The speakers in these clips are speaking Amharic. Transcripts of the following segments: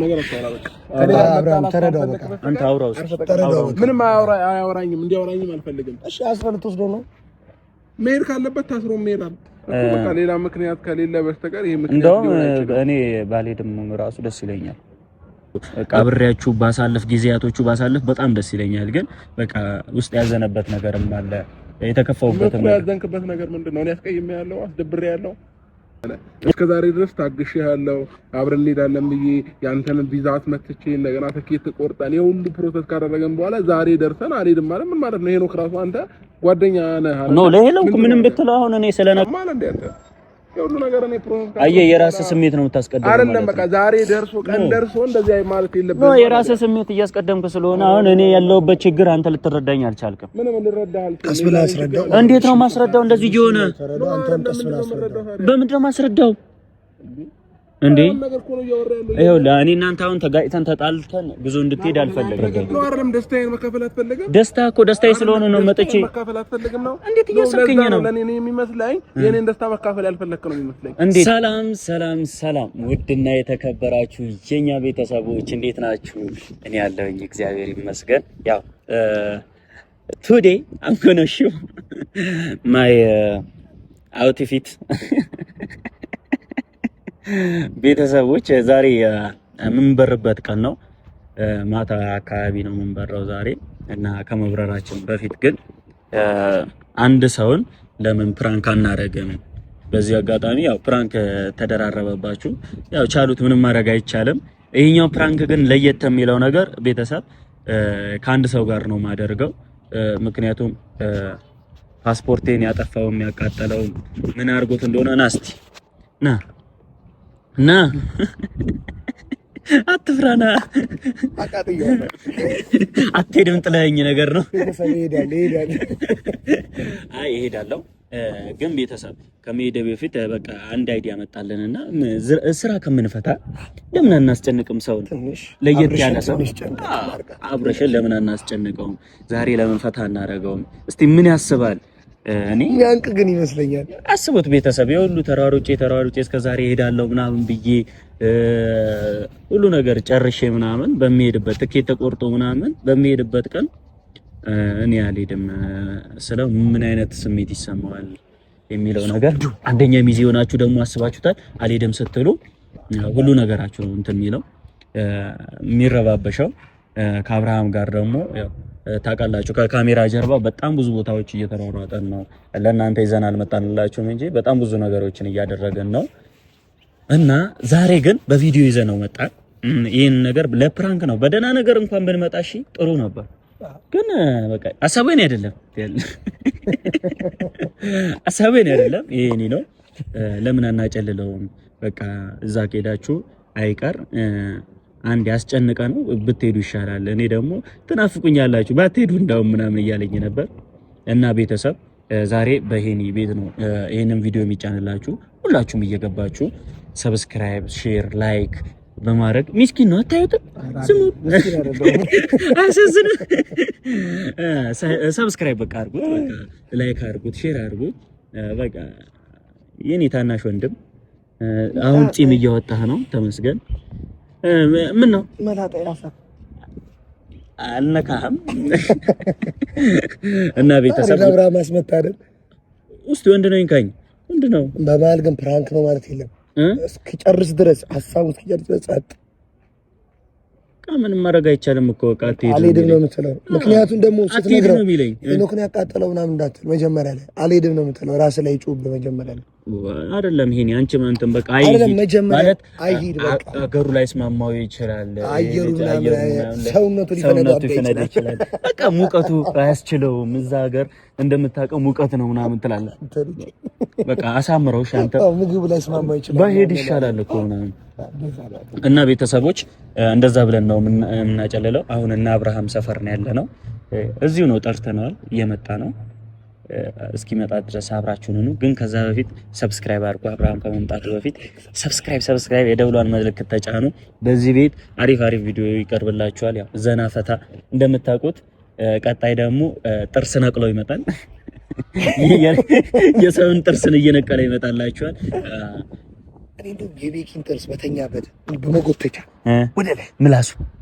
ነገር አታወራ በቃ አብራም ተረዳው በቃ አንተ አውራው ምንም አያወራኝም እንዲያወራኝም አልፈልግም እሺ አስፈል ተወስዶ ነው መሄድ ካለበት ታስሮ መሄዳል በቃ ሌላ ምክንያት ከሌለ በስተቀር ይሄ ምክንያት እንደው እኔ ባልሄድም ራሱ ደስ ይለኛል በቃ አብሬያችሁ ባሳለፍ ጊዜያቶቹ ባሳለፍ በጣም ደስ ይለኛል ግን በቃ ውስጥ ያዘነበት ነገርም አለ የተከፋውበት ነገር ያዘንክበት ነገር ምንድነው እኔ አስቀይሜ ያለው አስደብሬ ያለው እስከዛሬ ድረስ ታግሼ ያለው አብረን እንሄዳለን ብዬ ያንተን ቪዛ አስመትቼ እንደገና ትኬት ቆርጠን የሁሉ ፕሮሰስ ካደረገን በኋላ ዛሬ ደርሰን አልሄድም ማለት ምን ማለት ነው? ሄኖክ ራሱ አንተ ጓደኛ ነህ አይደል? ነው ለሄኖክ ምንም ብትለው አሁን እኔ ስለነካ ማለት እንደ አንተ የሁሉ ነገር እኔ ፕሮሰስ አየህ የራስህ ስሜት ነው የምታስቀድመው አይደለም። በቃ ዛሬ ደርሶ ቀን ደርሶ እንደዚህ አይ ማለት የለብህም ነው የራስህ ስሜት እያስቀደምክ ስለሆነ አሁን እኔ ያለሁበት ችግር አንተ ልትረዳኝ አልቻልክም። ምንም ልረዳህ አልቻልኩም። ቀስ ብለህ አስረዳው። እንዴት ነው ማስረዳው? እንደዚህ ሆነ አንተም ቀስ ብለህ አስረዳው። በምንድን ነው ማስረዳው እንዴ? ይኸውልህ እኔ እናንተ አሁን ተጋጭተን ተጣልተን ብዙ እንድትሄድ አልፈልግም ነው አይደለም። ደስታዬን መካፈል አትፈልግም? ደስታ እኮ ደስታዬ ስለሆነ ነው መጥቼ መካፈል አትፈልግም ነው? እንዴት እያሰብከኝ ነው? ለኔ የሚመስለኝ የኔን ደስታ መካፈል ያልፈለክ ነው የሚመስለኝ። እንዴ ሰላም ውድና የተከበራችሁ የኛ ቤተሰቦች እንዴት ናችሁ? እኔ ያለሁኝ እግዚአብሔር ይመስገን። ያው today I'm gonna show my outfit ቤተሰቦች ዛሬ የምንበርበት ቀን ነው። ማታ አካባቢ ነው የምንበረው ዛሬ እና ከመብረራችን በፊት ግን አንድ ሰውን ለምን ፕራንክ አናረግም? በዚህ አጋጣሚ ያው ፕራንክ ተደራረበባችሁ፣ ያው ቻሉት፣ ምንም ማድረግ አይቻልም። ይሄኛው ፕራንክ ግን ለየት የሚለው ነገር ቤተሰብ ከአንድ ሰው ጋር ነው ማደርገው። ምክንያቱም ፓስፖርቴን ያጠፋው የሚያቃጠለው ምን አድርጎት እንደሆነ ናስቲ ና አትፍራና አትሄድም ጥለኸኝ ነገር ነው። አይ እሄዳለሁ ግን ቤተሰብ ከመሄድ በፊት በቃ አንድ አይዲያ መጣልንና ስራ ከምንፈታ ለምን አናስጨንቅም? ሰው ለየት ያለ ሰው አብረሽን ለምን አናስጨንቀውም? ዛሬ ለምን ፈታ እናደርገውም? እስቲ ምን ያስባል? እኔ ያንቅ ግን ይመስለኛል። አስቡት ቤተሰብ የሁሉ ተራሮጬ እስከዛሬ እሄዳለሁ ምናምን ብዬ ሁሉ ነገር ጨርሼ ምናምን በሚሄድበት ትኬት ተቆርጦ ምናምን በሚሄድበት ቀን እኔ አልሄድም ስለው ምን አይነት ስሜት ይሰማዋል የሚለው ነገር አንደኛ ሚዜ ሆናችሁ ደግሞ አስባችሁታል። አልሄድም ስትሉ ሁሉ ነገራችሁ ነው እንትን የሚለው የሚረባበሸው። ከአብርሃም ጋር ደግሞ ያው ታውቃላችሁ ከካሜራ ጀርባ በጣም ብዙ ቦታዎች እየተሯሯጠን ነው። ለእናንተ ይዘን አልመጣንላችሁም እንጂ በጣም ብዙ ነገሮችን እያደረገን ነው እና ዛሬ ግን በቪዲዮ ይዘነው መጣን። ይሄን ነገር ለፕራንክ ነው። በደህና ነገር እንኳን ብንመጣ እሺ ጥሩ ነበር፣ ግን በቃ አሳበኝ አይደለም ይሄኔ ነው። ለምን አናጨልለውም? በቃ እዛ ከሄዳችሁ አይቀር አንድ ያስጨንቀ ነው ብትሄዱ ይሻላል። እኔ ደግሞ ትናፍቁኛላችሁ ባትሄዱ እንዳው ምናምን እያለኝ ነበር እና ቤተሰብ ዛሬ በሄኒ ቤት ነው ይሄንን ቪዲዮ የሚጫንላችሁ። ሁላችሁም እየገባችሁ ሰብስክራይብ፣ ሼር፣ ላይክ በማድረግ ሚስኪን ነው አታዩትም? ስሙ አሰዝነ ሰብስክራይብ በቃ አድርጉት፣ በቃ ላይክ አድርጉት፣ ሼር አድርጉት። በቃ የኔ ታናሽ ወንድም አሁን ጺም እያወጣህ ነው። ተመስገን። ምን ነው መላጣ ያሳፍ አልነካህም እና ቤተሰብ አብራ ማስመታ አይደል ውስጥ ወንድ ነው እንካኝ ምንድነው? በመሀል ግን ፕራንክ ነው ማለት የለም። እስኪጨርስ ድረስ ሐሳቡን እስኪጨርስ ድረስ ምንም ማድረግ አይቻልም እኮ አልሄድም ነው የምትለው። ምክንያቱም ደግሞ ስትነግረው ሄኖክን ያቃጠለው ምናምን እንዳትል መጀመሪያ ላይ አልሄድም ነው የምትለው። ራስህ ላይ ጩብ በመጀመሪያ ላይ አይደለም ይሄኔ አንቺ ማንተም በቃ ማለት አይሂድ በቃ አገሩ ላይ ስማማው ይችላል። አየሩ ሰውነቱ ሊፈነዳ ይችላል። በቃ ሙቀቱ አያስችለውም። እዛ ሀገር እንደምታውቀው ሙቀት ነው ምናምን ትላለህ። በቃ አሳምረው ሻንተ ምግብ ላይ ስማማው ይችላል። ባሄድ ይሻላል እኮ ምናምን እና ቤተሰቦች እንደዛ ብለን ነው የምናጨልለው። አሁን እና አብርሃም ሰፈር ነው ያለነው። እዚሁ ነው ጠርተነዋል፣ እየመጣ ነው። እስኪመጣ ድረስ አብራችሁን ሁኑ። ግን ከዛ በፊት ሰብስክራይብ አድርጉ። አብርሃም ከመምጣቱ በፊት ሰብስክራይብ የደውሏን ምልክት ተጫኑ። በዚህ ቤት አሪፍ ቪዲዮ ይቀርብላችኋል። ያው ዘና ፈታ እንደምታውቁት። ቀጣይ ደግሞ ጥርስ ነቅሎ ይመጣል። የሰውን ጥርስን እየነቀለ ይመጣላችኋል። እኔ እንደውም የቤኪን ጥርስ በተኛበት በመጎተቻ ወደ ላይ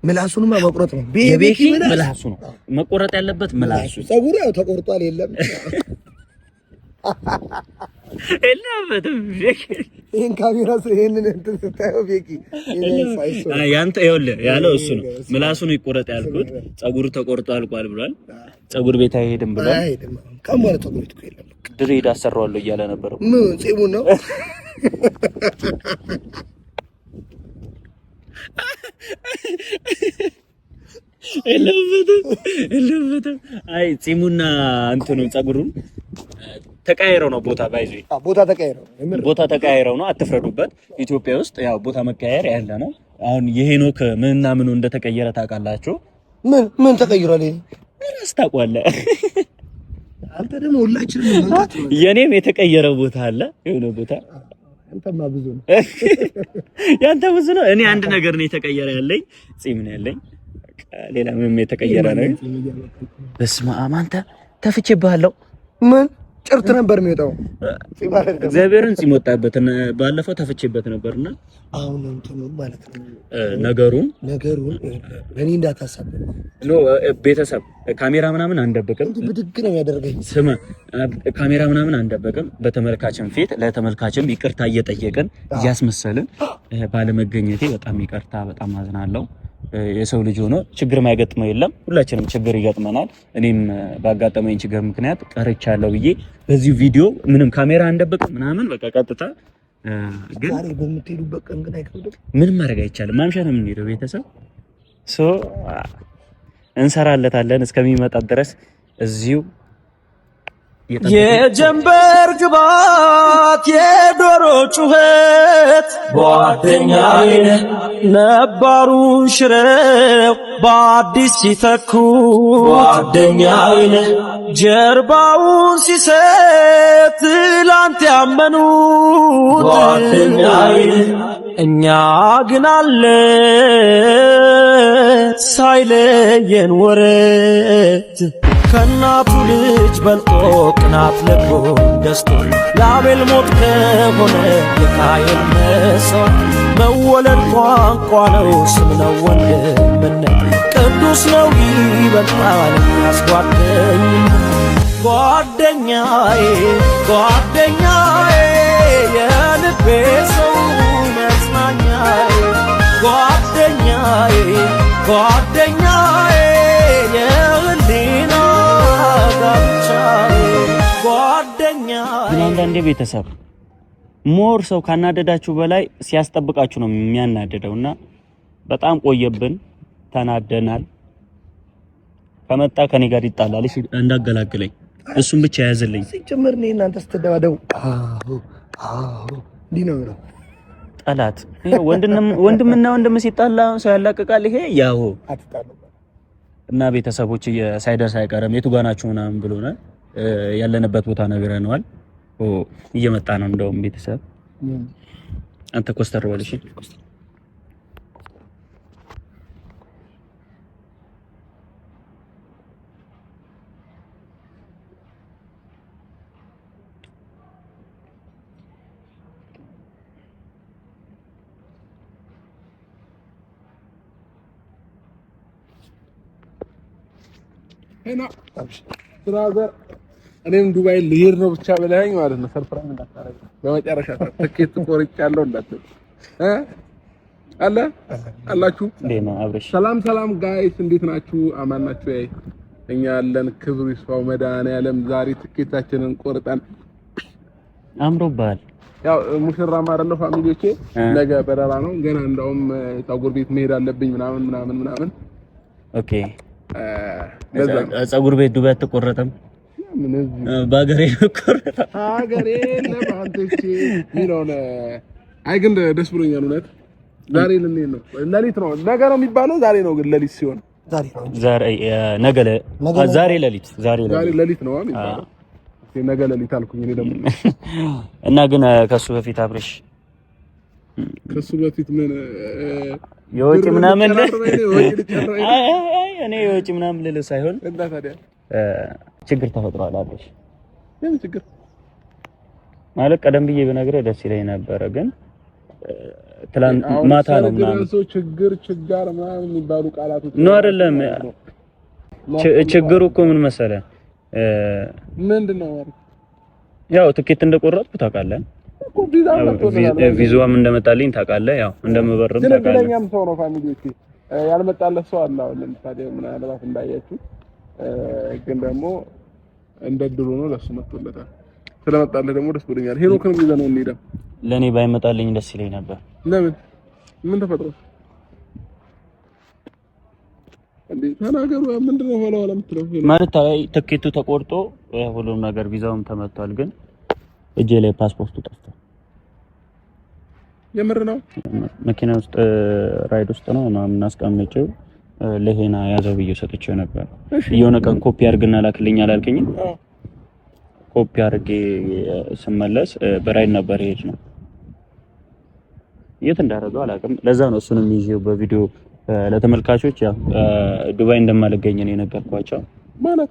ምላሱንማ መቁረጥ ነው። የቤኪ ምላሱ ነው መቆረጥ ያለበት ምላሱ። ፀጉሩ ያው ተቆርጧል። የለም ይሄን ካሜራ ይሄንን እንትን ስታየው ቤኪ ያንተ ይኸውልህ ያለው እሱ ነው። ምላሱን ይቆረጥ ያልኩት ፀጉሩ ተቆርጦ አልቋል ብሏል። ፀጉር ቤት አይሄድም ብሏል። አይሄድም ከማለ ፀጉር ቤት የለም ድሬድ አሰራዋለሁ እያለ ነበር። ምን ጺሙን ነው እልፍት አይ ጺሙና እንትኑ ፀጉሩን ተቀያይረው ነው ቦታ ተቀያይረው ነው። አትፍረዱበት። ኢትዮጵያ ውስጥ ያው ቦታ መቀያየር ያለ ነው። አሁን የሄኖክ ምንና ምኑ እንደተቀየረ ታውቃላችሁ? ምን ተቀይሯል? ራስ ታውቃለህ አንተ ደግሞ ሁላችንም መንካት ነው። የኔም የተቀየረ ቦታ አለ የሆነ ቦታ። አንተማ ብዙ ነው ያንተ ብዙ ነው። እኔ አንድ ነገር ነው የተቀየረ ያለኝ ጺም ነው ያለኝ። ሌላ ምንም የተቀየረ ነው። በስመ አብ አንተ ተፍቼብሃለሁ። ምን ጭርት ነበር የሚወጣው እግዚአብሔርን ጺም ወጣበት። ባለፈው ተፍቼበት ነበርና አሁን እንትኑ ማለት ነው ነገሩን ለኔ እንዳታሳብ ነው። ቤተሰብ ካሜራ ምናምን አንደብቅም። ብድግ ነው የሚያደርገኝ። ስማ ካሜራ ምናምን አንደብቅም። በተመልካችን ፊት ለተመልካችም ይቅርታ እየጠየቅን እያስመሰልን ባለመገኘቴ በጣም ይቅርታ፣ በጣም አዝናለሁ። የሰው ልጅ ሆኖ ችግር ማይገጥመው የለም። ሁላችንም ችግር ይገጥመናል። እኔም ባጋጠመኝ ችግር ምክንያት ቀርቻለሁ ብዬ በዚህ ቪዲዮ ምንም ካሜራ አንደብቅም ምናምን በቃ ቀጥታ ግን ዛሬ በምትሄዱበት ቀን ግን አይከብድም። ምንም ማድረግ አይቻልም። ማምሻ ነው የምንሄደው። ቤተሰብ እንሰራለታለን እስከሚመጣ ድረስ እዚሁ የጀንበር ግባት የዶሮ ጩኸት ጓደኛዬ ነባሩን ሽረው በአዲስ ሲተኩ ጓደኛዬ ጀርባውን ሲሰጥ ትላንት ያመኑት ጓደኛዬ እኛ ግን አለ ሳይለየን ወረት ከናቱ ልጅ በልጦ ቅናት ልቦ ገዝቶ ለአቤል ሞት ከሆነ የቃየል መስዋዕት መወለድ ቋንቋ ነው፣ ስም ነው ወንድምነት ቅዱስ ነው ይበልጣል ያስጓደኝ ጓደኛዬ የልቤ ሰው መጽናኛዬ ጓደኛዬ የህሊና ጋብቻዬ ጓደኛዬ። ግን አንዳንዴ ቤተሰብ ሞር ሰው ካናደዳችሁ በላይ ሲያስጠብቃችሁ ነው የሚያናደደውና በጣም ቆየብን፣ ተናደናል። ከመጣ ከኔ ጋር ይጣላል። እሺ እንዳገላግለኝ እሱን ብቻ ያዝልኝ። ሲጀምር ነው እናንተ ስትደባደቡ እንዲህ ነው ነው ጠላት ወንድምና ወንድም ሲጣላ ሰው ያላቀቃል። ይሄ ያው አትጣሉ እና ቤተሰቦች ሳይደርስ አይቀርም የቱ ጋር ናችሁ ምናምን ብሎናል። ያለንበት ቦታ ነግረነዋል። እየመጣ ነው እንደውም ቤተሰብ አንተ ኮስተር በል እሺ። ሄና ብራዘር እኔም ዱባይ ልሄድ ነው ብቻ ብለኸኝ ማለት ነው። ሰርፕራይዝ እንዳታረግ በመጨረሻ ትኬት ቆርጫለሁ እንዳትል አላችሁ። እንዴት ነው አብረሽ? ሰላም ጋይስ እንዴት ናችሁ? አማን ናችሁ? እኛ ያለን ክብሩ ይስፋው መድኃኒዓለም። ዛሬ ትኬታችንን ቆርጠን አምሮባል። ያው ሙሽራ ማረለ ፋሚሊዎቼ ነገ በረራ ነው። ገና እንደውም ፀጉር ቤት መሄድ አለብኝ ምናምን። ኦኬ ፀጉር ቤት ዱባይ አትቆረጠም? ምን ባገሬ ቆረጠ አገሬ ለባንተቼ ሚኖነ አይ ግን ደስ ብሎኛል እውነት። ዛሬ ልንሄድ ነው። ሌሊት ነው ነገ ነው የሚባለው። ዛሬ ነው ግን ሌሊት ሲሆን ዛሬ ሌሊት ነው የሚባለው። ነገ ሌሊት አልኩኝ እኔ ደግሞ እና ግን ከሱ በፊት አብረሽ ከሱ በፊት ምን የወጪ ምናምን እኔ የወጪ ምናምን ልል ሳይሆን እና ታዲያ ችግር ተፈጥሯል አብረሽ። ምን ችግር ማለት ቀደም ብዬ በነገር ደስ ይለኝ ነበረ፣ ግን ትላንት ማታ ነው ምናምን ችግር ምናምን የሚባሉ ቃላቶች ነው አይደለም። ችግሩ እኮ ምን መሰለህ ምንድነው ያው ትኬት እንደቆረጥኩ ታውቃለህ እኮ ቪዛም እንደመጣልኝ ታውቃለህ። ያው እንደምበርም ታውቃለህ። ለኛም ሰው ነው ፋሚሊዎቼ ያልመጣለት ሰው አለ። አሁን ለምሳሌ ምናልባት እንዳያችሁ ግን ደግሞ እንደድሩ ነው ለሱ መጥቶለታል። ስለመጣለት ደግሞ ደስ ብሎኛል። ሄኖክን ይዘነው እንሄዳ። ለኔ ባይመጣልኝ ደስ ይለኝ ነበር። ለምን ምን ተፈጥሮ እንዴ? ተናገሩ። ምንድነው ሆነው ለምትለው ማለት ትኬቱ ተቆርጦ ሁሉም ነገር ቪዛውም ተመቷል፣ ግን እጄ ላይ ፓስፖርቱ ጠፍቷል። የምር ነው። መኪና ውስጥ ራይድ ውስጥ ነው ምናምን አስቀምጬው ለሄና ያዘው ብዬ ሰጥቼው ነበር። የሆነ ቀን ኮፒ አድርግና ላክልኝ አላልከኝም? ኮፒ አድርጌ ስመለስ በራይድ ነበር ይሄድ ነው። የት እንዳደረገው አላውቅም። ለዛ ነው እሱንም ይዤው በቪዲዮ ለተመልካቾች ያው ዱባይ እንደማልገኝ ነው የነገርኳቸው። ማለት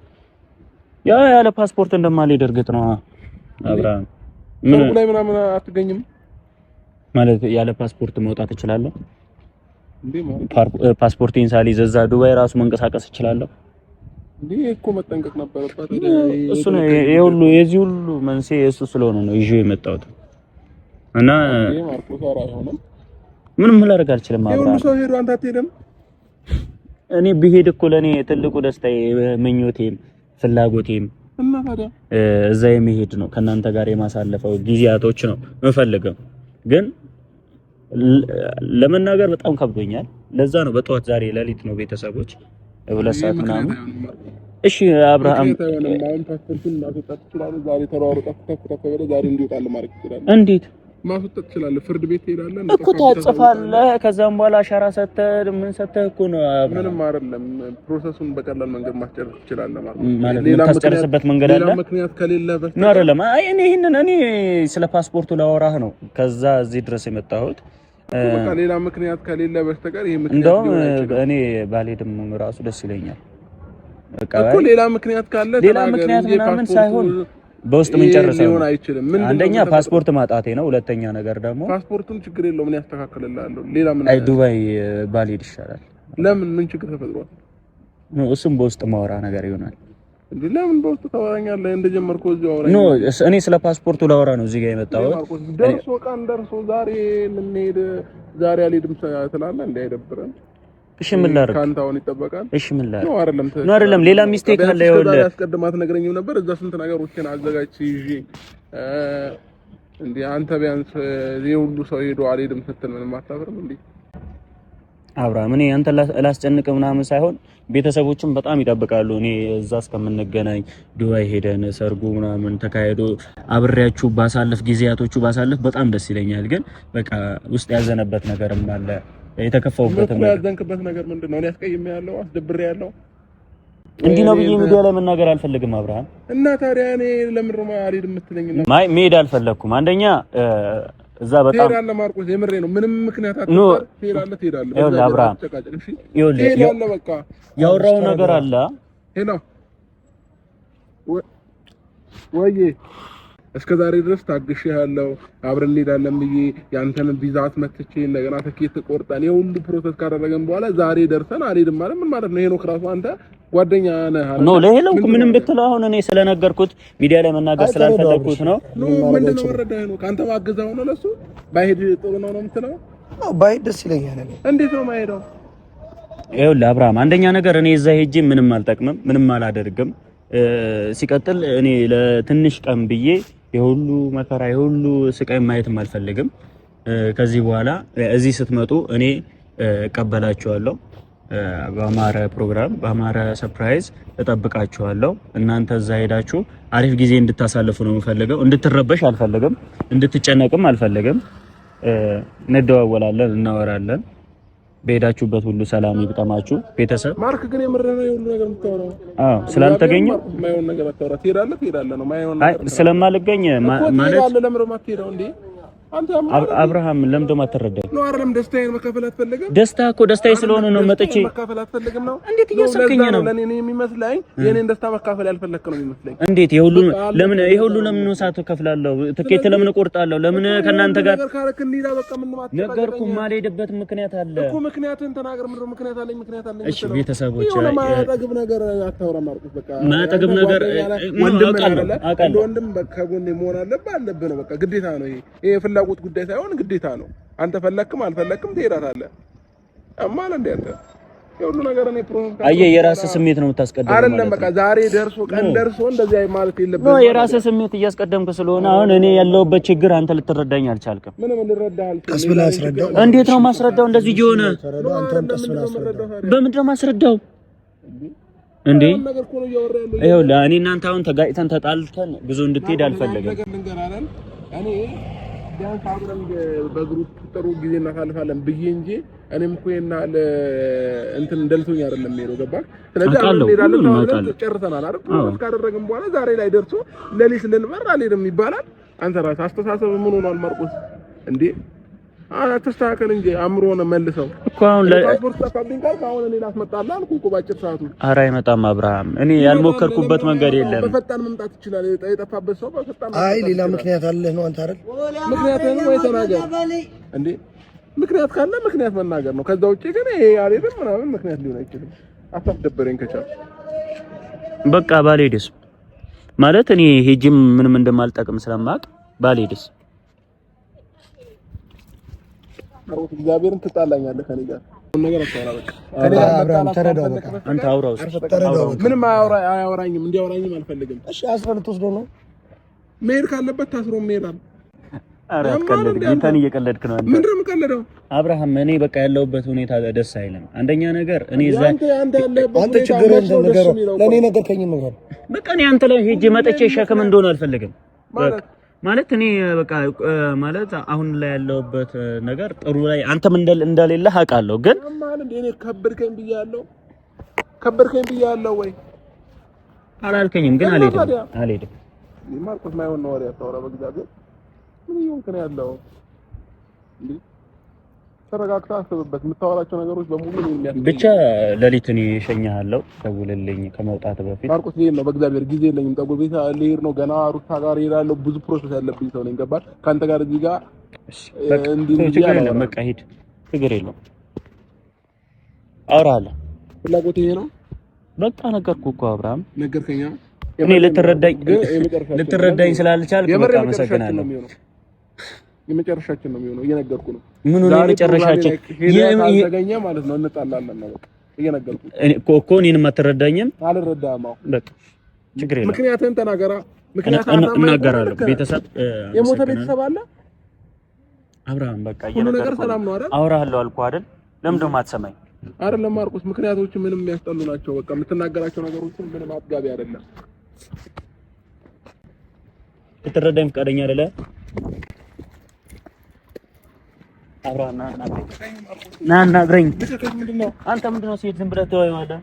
ያለ ፓስፖርት እንደማልሄድ እርግጥ ነው አብርሃም። ምን ላይ ምናምን አትገኝም ማለት ያለ ፓስፖርት መውጣት እችላለሁ እንዴ? ማለት ፓስፖርቴን ሳልይዝ እዛ ዱባይ ራሱ መንቀሳቀስ እችላለሁ እንዴ? እኮ መጠንቀቅ ነበረባት። እሱ ነው የዚህ ሁሉ መንስኤ እሱ ስለሆነ ነው ይዤው የመጣሁት። እና ማርቆስ አራ አይሆንም። ምንም ላደርግ አልችልም። ሁሉ ሰው ሄዶ አንተ አትሄድም? እኔ ብሄድ እኮ ለኔ ትልቁ ደስታዬ ምኞቴም ፍላጎቴም እና ታዲያ እዛ የመሄድ ነው። ከናንተ ጋር የማሳለፈው ጊዜያቶች ነው የምፈልገው። ግን ለመናገር በጣም ከብዶኛል። ለዛ ነው በጠዋት ዛሬ ሌሊት ነው ቤተሰቦች 2 ሰዓት ምናምን እሺ አብርሃም አሁን ፓስፖርቱን ማስወጣት ትችላለህ። ዛሬ ተሯሩጠህ ተከፈለ ዛሬ እንዲወጣል ማለት ይችላል። እንዴት ማስወጣት ትችላለህ? ፍርድ ቤት ትሄዳለህ እኮ ታጽፋለህ። ከዛም በኋላ አሻራ ሰተህ ምን ሰተህ እኮ ነው። ምንም አይደለም። ፕሮሰሱን በቀላል መንገድ ማስጨረስ ትችላለህ ማለት ነው። ሌላ የምትጨርስበት መንገድ አለ። ሌላ ምክንያት ከሌለ በስተቀር ነው አይደለም። አይ እኔ ስለ ፓስፖርቱ ላወራህ ነው ከዛ እዚህ ድረስ የመጣሁት። በቃ ሌላ ምክንያት ከሌለ በስተቀር ይሄ ምክንያት እንደውም እኔ ባልሄድም ራሱ ደስ ይለኛል። በቃ እኮ ሌላ ምክንያት ካለ ሌላ ምክንያት ምናምን ሳይሆን በውስጥ ምን ጨርሰው ሊሆን አይችልም። አንደኛ ፓስፖርት ማጣቴ ነው። ሁለተኛ ነገር ደግሞ ፓስፖርቱን ችግር የለውም ምን ያስተካክልልሃለሁ። ሌላ ምን አይ ዱባይ ባልሄድ ይሻላል። ለምን ምን ችግር ተፈጥሯል? እሱም በውስጥ ማወራ ነገር ይሆናል። እንዴ ለምን በውስጥ ታወራኛለህ? እንደጀመርከው እዚህ አወራኝ። ኖ እኔ ስለ ፓስፖርቱ ላወራ ነው እዚህ ጋር የመጣሁት። ደርሶ ቀን ደርሶ ዛሬ እንሄድ ዛሬ አልሄድም ትላለህ። እንዴ አይደብረም? እሺ ምን ላድርግ? ካንተ አሁን ይጠበቃል። እሺ ምን ላድርግ? ነው አይደለም ሌላ ሚስቴክ አለ። ይኸውልህ ያስቀድማት ነገረኝም ነበር እዛ ስንት ነገሮችን አዘጋጅ ይዤ እንዴ አንተ ቢያንስ የሁሉ ሰው ሄዶ አልሄድም ስትል ምንም አታፍርም እንዴ? አብርሃም እኔ አንተ ላስጨንቅ ምናምን ሳይሆን ቤተሰቦችም በጣም ይጠብቃሉ። እኔ እዛ እስከምንገናኝ ዱባይ ሄደን ሰርጉ ምናምን ተካሄዶ አብሬያችሁ ጊዜያቶቹ ባሳለፍ በጣም ደስ ይለኛል። ግን በቃ ውስጥ ያዘነበት ነገርም አለ። የተከፋውበት ነገር ምንድነው? እኔ ያስቀይሜያለሁ፣ አስደብሬያለሁ። እንዲህ ነው ብዬ ሚዲያ ላይ መናገር አልፈልግም አብርሃም። እና ታዲያ እኔ ለምን ነው አልሄድም የምትለኝና? መሄድ አልፈለኩም። አንደኛ እዛ በጣም ትሄዳለህ ማርቆስ፣ የምሬ ነው። ምንም ምክንያት አትፈጥር። ትሄዳለህ። ይኸውልህ አብርሃም፣ ይኸውልህ በቃ ያወራው ነገር አለ። ሄሎ ወይዬ እስከ ዛሬ ድረስ ታግሼሃለሁ። አብረን እንሄዳለን ብዬ ያንተን ቪዛ አስመትቼ እንደገና ትኬት ቆርጠን የሁሉ ፕሮሰስ ካደረገን በኋላ ዛሬ ደርሰን አልሄድም ማለት ምን ማለት ነው? ሄኖክ ራሱ አንተ ጓደኛ ነህ አይደል? ኖ ለሄለው ምንም ብትለው አሁን እኔ ስለነገርኩት ሚዲያ ላይ መናገር ስላልፈለኩት ነው። ምንድነው ወረዳህ ነው? ካንተ ማገዛው ነው ለሱ ባይሄድ ጥሩ ነው የምትለው? ባይሄድ ደስ ይለኛል። እንዴት ነው ማይሄደው? ይኸውልህ አብርሃም፣ አንደኛ ነገር እኔ እዛ ሄጄ ምንም አልጠቅምም፣ ምንም አላደርግም። ሲቀጥል እኔ ለትንሽ ቀን ብዬ የሁሉ መከራ የሁሉ ስቃይ ማየትም አልፈልግም። ከዚህ በኋላ እዚህ ስትመጡ እኔ እቀበላችኋለሁ። በአማረ ፕሮግራም በአማረ ሰርፕራይዝ እጠብቃችኋለሁ። እናንተ እዛ ሄዳችሁ አሪፍ ጊዜ እንድታሳልፉ ነው የምፈልገው። እንድትረበሽ አልፈልግም፣ እንድትጨነቅም አልፈልግም። እንደዋወላለን፣ እናወራለን። በሄዳችሁበት ሁሉ ሰላም ይግጠማችሁ ቤተሰብ። ማርክ ግን የምረነ የሁሉ ነገር የምታወራው ስላልተገኘ ማይሆን ነገር አታወራ። ትሄዳለህ ነው ማይሆን ነገር። አይ ስለማልገኝ ማለት ለምን ነው የማትሄደው እንዴ? አብርሃም ለምዶ ማተረዳኝ ነው አይደለም? ደስታዬን መካፈል አትፈልግም? ደስታ እኮ ደስታዬ ስለሆነ ነው መጥቼ መካፈል አትፈልግም ነው? እንዴት እያሰብከኝ ነው? ለኔ የሚመስለኝ የኔን ደስታ መካፈል ያልፈለክ ነው የሚመስለኝ። እንዴት ይሄ ሁሉ ለምን ሰዓት ከፍላለሁ? ትኬት ለምን እቆርጣለሁ? ለምን ከእናንተ ጋር ነገርኩ? የማልሄድበት ምክንያት አለ እኮ። ምክንያቱን ተናገር። ምንድነው ምክንያት አለኝ? እሺ ቤተሰቦች ማያጠግብ ነገር አታውራ ማርቆስ። በቃ ማያጠግብ ነገር ወንድም ከጎኔ መሆን አለብህ ነው በቃ ግዴታ ነው። ይሄ ፍላጎት ጉዳይ ሳይሆን ግዴታ ነው። አንተ ፈለክም አልፈለክም ትሄዳታለህ። አማን እንደ አንተ የሁሉ ነገር እኔ ፕሮግራም አየህ፣ የራስህ ስሜት ነው የምታስቀድመው አይደለም። በቃ ዛሬ ደርሶ ቀን ደርሶ እንደዚህ ማለት የለብህም። ነው የራስህ ስሜት እያስቀደምክ ስለሆነ አሁን እኔ ያለሁበት ችግር አንተ ልትረዳኝ አልቻልክም። ምንም ልረዳህ አልቻልኩም። ቀስ ብለህ አስረዳው። እንዴት ነው ማስረዳው? እንደዚህ ሆነ አንተም ቀስ ብለህ አስረዳው። በምንድን ነው ማስረዳው እንዴ? ይኸውልህ እኔ እናንተ አሁን ተጋጭተን ተጣልተን ብዙ እንድትሄድ አልፈለግም። እኔ ቢያንስ አብረን በግሩፕ ጥሩ ጊዜ እናሳልፋለን ብዬ እንጂ እኔም እኮ እንትን እንደልቶኝ አይደለም የምሄደው። ገባህ? ስለዚህ አሁን እንሄዳለን ተባብለን ጨርሰናል አይደል? ፕሮሰስ ካደረግን በኋላ ዛሬ ላይ ደርሶ ለሊት ልንበር አልሄድም ይባላል። አንተ ራስህ አስተሳሰብ ምን ሆኗል ማርቆስ? እንዴ አትስተካከል እንጂ አእምሮህን መልሰው እኮ። አሁን ለፓስፖርት ተፋብኝ ካልክ አሁን እኔ ላስመጣልህ አልኩህ እኮ ባጭር ሰዓቱ። ኧረ አይመጣም አብርሃም፣ እኔ ያልሞከርኩበት መንገድ የለም። በፈጣን መምጣት ይችላል። የጠፋበት ሰው በፈጣን። አይ ሌላ ምክንያት አለህ ነው አንተ አይደል? ምክንያቱም ወይ ተናገር እንዴ። ምክንያት ካለ ምክንያት መናገር ነው። ከዛ ውጪ ግን ይሄ አልሄድም ምናምን ምክንያት ሊሆን አይችልም። አታስደበረኝ ከቻልክ። በቃ ባልሄድስ ማለት እኔ ሄጅም ምንም እንደማልጠቅም ስለማውቅ ባልሄድስ አሮት እግዚአብሔርን ትጣላኛለህ ከኔ ጋር ነገር አታወራ። በቃ ከኔ ጋር አብርሃም ተረዳው። በቃ አንተ አውራው ተረዳው። ምንም አያወራኝም፣ እንዲያወራኝም አልፈልግም። እሺ አስፈልጥ ወስዶ ነው መሄድ ካለበት ታስሮ መሄዳል። ኧረ አትቀልድ፣ ጌታን እየቀለድክ ነው አንተ። ምንድነው የምቀልደው አብርሃም? እኔ በቃ ያለሁበት ሁኔታ ደስ አይልም። አንደኛ ነገር እኔ እዛ አንተ ችግር ነገር ለኔ ነገር ከኝ ነገር በቃ እኔ አንተ ላይ ሄጄ መጥቼ ሸክም እንደሆነ አልፈልግም ማለት እኔ በቃ ማለት አሁን ላይ ያለውበት ነገር ጥሩ ላይ አንተም እንደሌለህ አውቃለሁ። ግን ማለት እኔ ከበርከኝ ብያለሁ ወይ አላልከኝም? ግን አልሄድም። ማርቆስ ማይሆን ነው ወሬ አታወራ። በእግዚአብሔር ምን ይሆን ከኔ ያለው እንዴ? ተረጋግተህ አስብበት። የምታወራቸው ነገሮች በሙሉ ነው የሚያስፈልግ። ብቻ ሌሊት እኔ እሸኝሃለሁ። ደውልልኝ ከመውጣት በፊት ማርቆስ። ይሄን ነው በእግዚአብሔር ጊዜ የለኝም። ጠጉር ቤት ልሄድ ነው ገና ሩታ ጋር እሄዳለሁ። ብዙ ፕሮሰስ ያለብኝ ሰው ነኝ። ገባህ? ካንተ ጋር እዚህ ጋር ችግር የለም። በቃ ሂድ፣ ችግር የለውም። አውራለሁ። ፍላጎት ይሄ ነው። በቃ ነገርኩህ እኮ አብርሃም፣ ነገርከኛ። እኔ ልትረዳኝ ስላልቻልክ በቃ አመሰግናለሁ። የመጨረሻችን ነው የሚሆነው። እየነገርኩህ ነው። ምን ነው የመጨረሻችን? ያልተገኘ ማለት ነው። እንጣላለን ነው በቃ እየነገርኩህ እኮ። እኔንም አትረዳኝም? አልረዳህም። አዎ በቃ ችግር የለም። ምክንያቱን ተናገራ። እናገራለሁ። ቤተሰብ የሞተ ቤተሰብ አለ አብርሃም። በቃ ሁሉ ነገር ሰላም ነው አይደል? አወራለሁ አልኩህ አይደል? ለምን ደግሞ አትሰማኝ? አይደለም ማርቆስ፣ ምክንያቶች ምንም የሚያስጠሉ ናቸው። በቃ የምትናገራቸው ነገሮች ምንም አጥጋቢ አይደለም። ልትረዳኝ ፈቃደኛ አይደለ? አብርሃም ና አናግረኝ። አንተ ምንድነው ሴት ዝም ብለህ ተወዋለህ?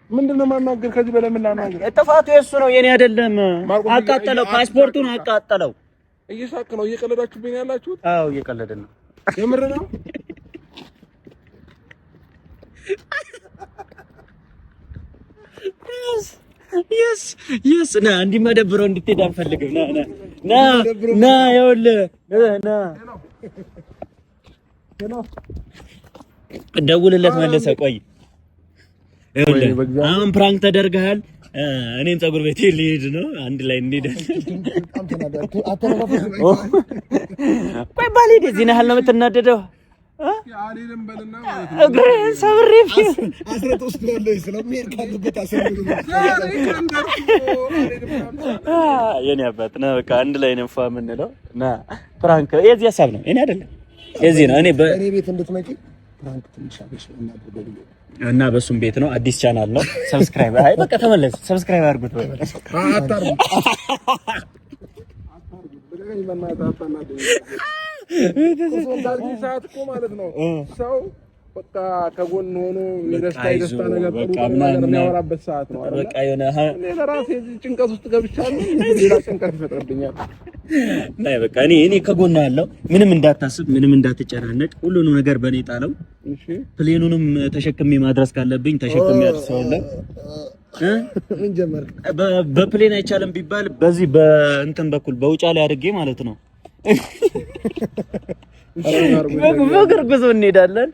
ምንድነው ማናገር? ከዚህ በላይ ምን ላናገር? ጥፋቱ የእሱ ነው የኔ አይደለም። አቃጠለው፣ ፓስፖርቱን አቃጠለው። እየሳቅ ነው። እየቀለዳችሁብኝ ያላችሁት? አዎ እየቀለድን ነው። የምር ነው። yes ና እንዲመደብረው እንድትሄድ አንፈልግም። ና ይኸውልህ ና ደውልለት መልሰህ። ቆይ ይኸውልህ አሁን ፕራንክ ተደርገሃል። እኔም ፀጉር ቤት ልሄድ ነው። አንድ ላይ እንሄዳለን። ቆይ ባልሄድ እዚህ ነህ ነው የምትናደደው? ያሌለም በልና ማለት ነው። እግሬ ሰብሬ አስረት ውስጥ ነው ስለሚሄድ ካለበት አሰሩ የኔ አባት ነው። በቃ አንድ ላይ ነው ፋ የምንለው እና ፕራንክ የዚህ ሀሳብ ነው። እኔ አይደለም የዚህ ነው። እኔ ቤት እንድትመጪ ፕራንክ ትንሽ አብሽ እና በሱም ቤት ነው። አዲስ ቻናል ነው። ሰብስክራይብ አይ በቃ ተመለስ። ሰብስክራይብ አድርጉት። አታርጉ በደረኝ በእናትህ አታናደኝ። ሰዓት እኮ ማለት ነው ሰው በቃ ከጎን ሆኖ የደስታ ነገር ጥሩ ነገር የሚያወራበት ሰዓት ነው አይደል? በቃ የሆነ እኔ ለራሴ ጭንቀት ውስጥ ገብቻለሁ። ሌላ ጭንቀት ይፈጥርብኛል። ናይ በቃ እኔ ከጎን ያለው ምንም እንዳታስብ፣ ምንም እንዳትጨናነቅ፣ ሁሉንም ነገር በኔ ጣለው። እሺ ፕሌኑንም ተሸክሜ ማድረስ ካለብኝ ተሸክሜ አድርሰዋለሁ። ምን ጀመርክ? በፕሌን አይቻልም ቢባል በዚህ በእንትን በኩል በውጫሌ አድርጌ ማለት ነው። በእግር ጉዞ እንሄዳለን።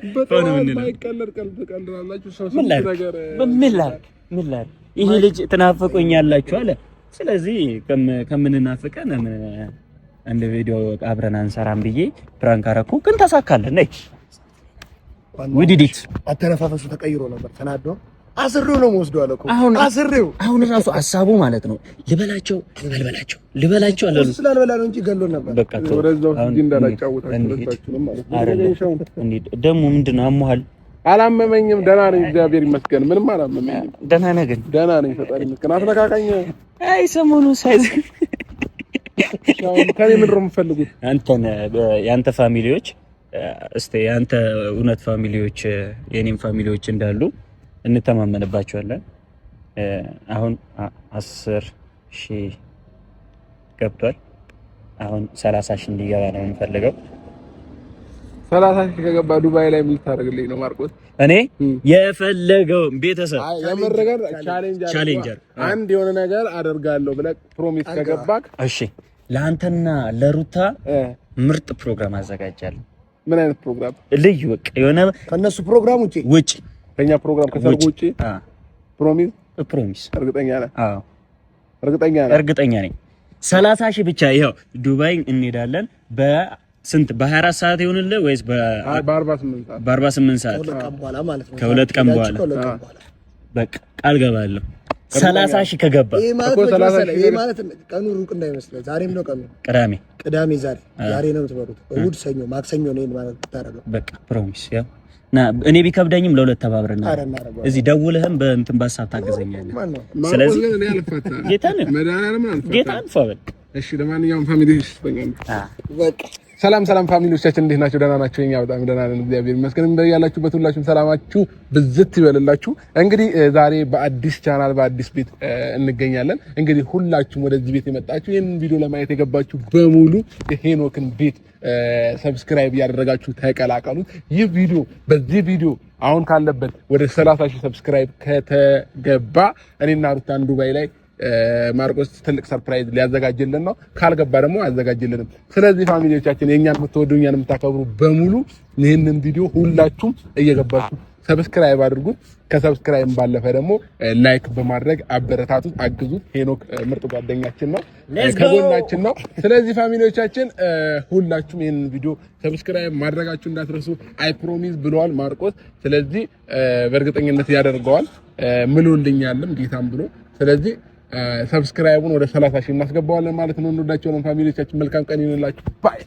ምን ላድርግ ይሄ ልጅ ትናፍቁኛላችሁ አለ። ስለዚህ ከምንናፍቀን እንደ ቪዲዮ አብረን አንሰራም ብዬ ፕራንክ አደረኩ። ግን ተሳካልን። ነይ ውዲዲት አተነፋፈሱ ተቀይሮ ነበር። ተናዶ አስሬው ነው የምወስደው አለ እኮ አስሬው። አሁን ራሱ ሐሳቡ ማለት ነው ልበላቸው አላሉ። ስላልበላ ነው እንጂ ገሎን ነበር። በቃ ወደዛው እንጂ እንዳላጫውታችሁ ማለት ነው። ደግሞ ምንድን ነው አሞሃል? አላመመኝም። ደህና ነኝ፣ እግዚአብሔር ይመስገን። ምንም አላመመኝም። ደህና ነህ? ግን ደህና ነኝ፣ ፈጣሪ ይመስገን። አትነካካኝ። አይ ሰሞኑን ሳይዝ ከኔ ምንድን ነው የምትፈልጉት? ያንተ ፋሚሊዎች እስቲ ያንተ እውነት ፋሚሊዎች የኔም ፋሚሊዎች እንዳሉ እንተማመንባቸዋለን። አሁን 10,000 ገብቷል። አሁን 30,000 እንዲገባ ነው የምፈልገው። 30,000 ከገባ ዱባይ ላይ ምን ልታደርግልኝ ነው ማርቆስ? እኔ የፈለገው ቤተሰብ የመረገር ቻሌንጀር አንድ የሆነ ነገር አደርጋለሁ ብለህ ፕሮሚስ ከገባክ፣ እሺ ለአንተና ለሩታ ምርጥ ፕሮግራም አዘጋጃለሁ። ምን አይነት ፕሮግራም? ልዩ በቃ የሆነ ከነሱ ፕሮግራም ውጪ ከኛ ፕሮግራም ከሰርጉ ውጪ ፕሮሚስ። እርግጠኛ ነህ? አዎ እርግጠኛ ነኝ። 30,000 ብቻ ይኸው ዱባይ እንሄዳለን። በስንት በ24 ሰዓት ይሆንልህ ወይስ በ48 ሰዓት? ከሁለት ቀን በኋላ በቃ ቃል ገባለሁ። 30,000 ከገባ ይሄ ማለት ቀኑ ሩቅ እንዳይመስልህ። ዛሬም ነው ቀኑ፣ ቅዳሜ ዛሬ ነው የምትበሉት። እሑድ፣ ሰኞ፣ ማክሰኞ ነው ማለት ታረጋው። በቃ ፕሮሚስ ያው እኔ ቢከብደኝም ለሁለት ተባብረን እዚህ ደውልህም በእንትን በሀሳብ ታገዘኛለህ። ስለዚህ ጌታን ፋበል። እሺ ለማንኛውም ፋሚሊዎች በቃ ሰላም ፋሚሊዎቻችን እንዴት ናቸው? ደህና ናቸው? እኛ በጣም ደህና ነን፣ እግዚአብሔር ይመስገን። እንደያላችሁበት ሁላችሁም ሰላማችሁ ብዝት ይበልላችሁ። እንግዲህ ዛሬ በአዲስ ቻናል በአዲስ ቤት እንገኛለን። እንግዲህ ሁላችሁም ወደዚህ ቤት የመጣችሁ ይሄንን ቪዲዮ ለማየት የገባችሁ በሙሉ የሄኖክን ቤት ሰብስክራይብ ያደረጋችሁ ተቀላቀሉት። ይህ ቪዲዮ በዚህ ቪዲዮ አሁን ካለበት ወደ 30,000 ሰብስክራይብ ከተገባ እኔና ሩታን ዱባይ ላይ ማርቆስ ትልቅ ሰርፕራይዝ ሊያዘጋጅልን ነው። ካልገባ ደግሞ አያዘጋጅልንም። ስለዚህ ፋሚሊዎቻችን የኛን የምትወዱ የኛን የምታከብሩ በሙሉ ይህንን ቪዲዮ ሁላችሁም እየገባችሁ ሰብስክራይብ አድርጉት። ከሰብስክራይብ ባለፈ ደግሞ ላይክ በማድረግ አበረታቱት፣ አግዙት። ሄኖክ ምርጥ ጓደኛችን ነው፣ ከጎናችን ነው። ስለዚህ ፋሚሊዎቻችን ሁላችሁም ይህንን ቪዲዮ ሰብስክራይብ ማድረጋችሁ እንዳትረሱ። አይ ፕሮሚስ ብለዋል ማርቆስ። ስለዚህ በእርግጠኝነት ያደርገዋል ምሎልኛልም ጌታም ብሎ። ስለዚህ ሰብስክራይቡን ወደ 30,000 እናስገባዋለን ማለት ነው። እንወዳቸዋለን ፋሚሊዎቻችን። መልካም ቀን ይሁንላችሁ። ባይ